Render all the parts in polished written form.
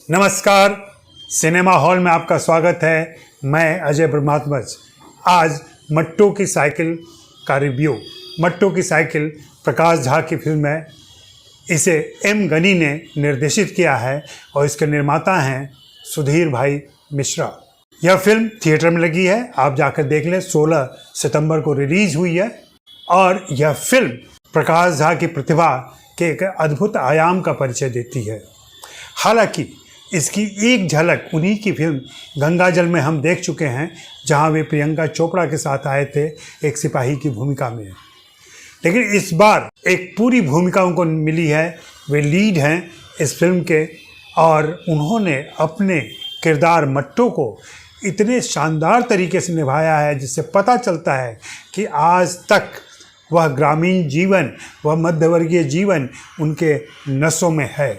नमस्कार, cinema hall में आपका स्वागत है। मैं अजय ब्रह्मात्मज। आज मट्टू की साइकिल का रिव्यू। मट्टू की साइकिल प्रकाश झा की फिल्म है। इसे एम गनी ने निर्देशित किया है और इसके निर्माता हैं सुधीर भाई मिश्रा। यह फिल्म थिएटर में लगी है, आप जाकर देख लें। 16 सितंबर को रिलीज हुई है और यह फिल्म प्रकाश झा की प्रतिभा के एक अद्भुत आयाम का परिचय देती है। हालांकि इसकी एक झलक उन्हीं की फिल्म गंगा जल में हम देख चुके हैं, जहां वे प्रियंका चोपड़ा के साथ आए थे एक सिपाही की भूमिका में। लेकिन इस बार एक पूरी भूमिका उनको मिली है। वे लीड हैं इस फिल्म के और उन्होंने अपने किरदार मट्टू को इतने शानदार तरीके से निभाया है, जिससे पता चलता है कि आज तक वह ग्रामीण जीवन, वह मध्यवर्गीय जीवन उनके नसों में है।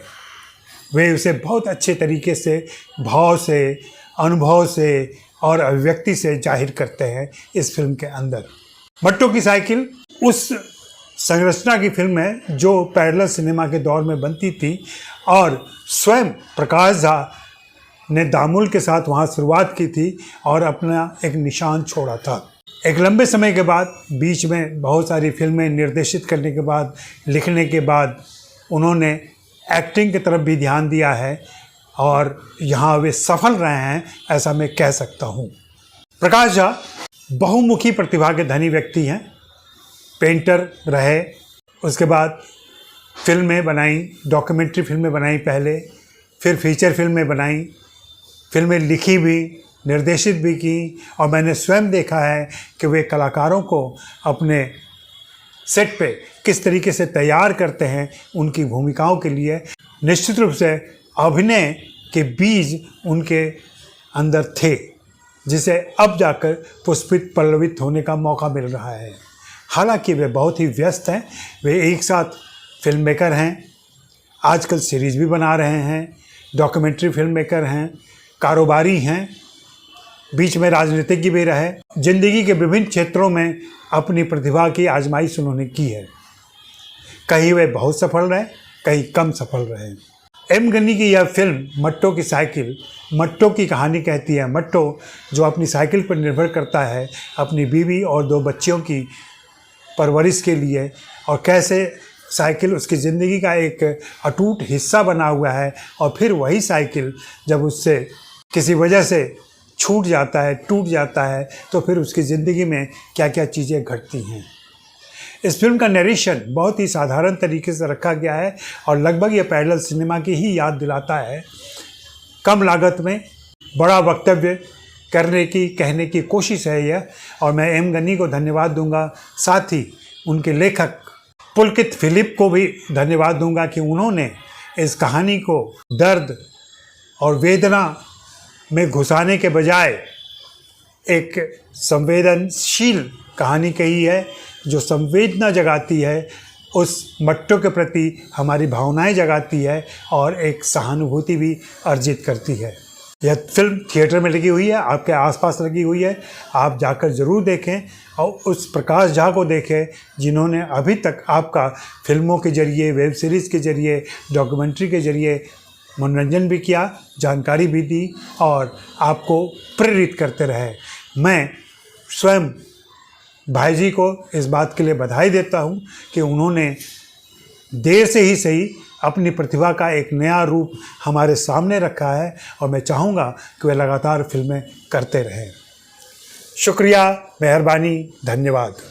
वे उसे बहुत अच्छे तरीके से, भाव से, अनुभव से और अभिव्यक्ति से जाहिर करते हैं इस फिल्म के अंदर। मट्टू की साइकिल उस संरचना की फिल्म है जो पैरेलल सिनेमा के दौर में बनती थी और स्वयं प्रकाश झा ने दामुल के साथ वहाँ शुरुआत की थी और अपना एक निशान छोड़ा था। एक लंबे समय के बाद, बीच में बहुत सारी फिल्में निर्देशित करने के बाद, लिखने के बाद, उन्होंने एक्टिंग की तरफ भी ध्यान दिया है और यहाँ वे सफल रहे हैं, ऐसा मैं कह सकता हूँ। प्रकाश झा बहुमुखी प्रतिभा के धनी व्यक्ति हैं। पेंटर रहे, उसके बाद फिल्में बनाई, डॉक्यूमेंट्री फिल्में बनाई पहले, फिर फीचर फिल्में बनाई, फिल्में लिखी भी, निर्देशित भी की और मैंने स्वयं देखा है कि वे कलाकारों को अपने सेट पे किस तरीके से तैयार करते हैं उनकी भूमिकाओं के लिए। निश्चित रूप से अभिनय के बीज उनके अंदर थे, जिसे अब जाकर पुष्पित पल्लवित होने का मौका मिल रहा है। हालांकि वे बहुत ही व्यस्त हैं। वे एक साथ फिल्म मेकर हैं, आजकल सीरीज़ भी बना रहे हैं, डॉक्यूमेंट्री फिल्म मेकर हैं, कारोबारी हैं, बीच में राजनीतिज्ञ भी रहे। जिंदगी के विभिन्न क्षेत्रों में अपनी प्रतिभा की आजमाइश उन्होंने की है। कहीं वे बहुत सफल रहे, कहीं कम सफल रहे। एम गनी की यह फिल्म मट्टू की साइकिल मट्टू की कहानी कहती है। मट्टू जो अपनी साइकिल पर निर्भर करता है अपनी बीवी और 2 बच्चियों की परवरिश के लिए, और कैसे साइकिल उसकी ज़िंदगी का एक अटूट हिस्सा बना हुआ है और फिर वही साइकिल जब उससे किसी वजह से छूट जाता है, टूट जाता है, तो फिर उसकी ज़िंदगी में क्या क्या चीज़ें घटती हैं। इस फिल्म का नरेशन बहुत ही साधारण तरीके से रखा गया है और लगभग ये पैरेलल सिनेमा की ही याद दिलाता है। कम लागत में बड़ा वक्तव्य करने की, कहने की कोशिश है यह, और मैं एम गनी को धन्यवाद दूंगा। साथ ही उनके लेखक पुलकित फिलिप को भी धन्यवाद दूंगा कि उन्होंने इस कहानी को दर्द और वेदना में घुसाने के बजाय एक संवेदनशील कहानी कही है, जो संवेदना जगाती है, उस मट्टू के प्रति हमारी भावनाएं जगाती है और एक सहानुभूति भी अर्जित करती है। यह फिल्म थिएटर में लगी हुई है, आपके आसपास लगी हुई है। आप जाकर ज़रूर देखें और उस प्रकाश झा को देखें जिन्होंने अभी तक आपका फिल्मों के ज़रिए, वेब सीरीज़ के ज़रिए, डॉक्यूमेंट्री के ज़रिए मनोरंजन भी किया, जानकारी भी दी और आपको प्रेरित करते रहे। मैं स्वयं भाई जी को इस बात के लिए बधाई देता हूँ कि उन्होंने देर से ही सही अपनी प्रतिभा का एक नया रूप हमारे सामने रखा है और मैं चाहूँगा कि वे लगातार फिल्में करते रहें। शुक्रिया, मेहरबानी, धन्यवाद।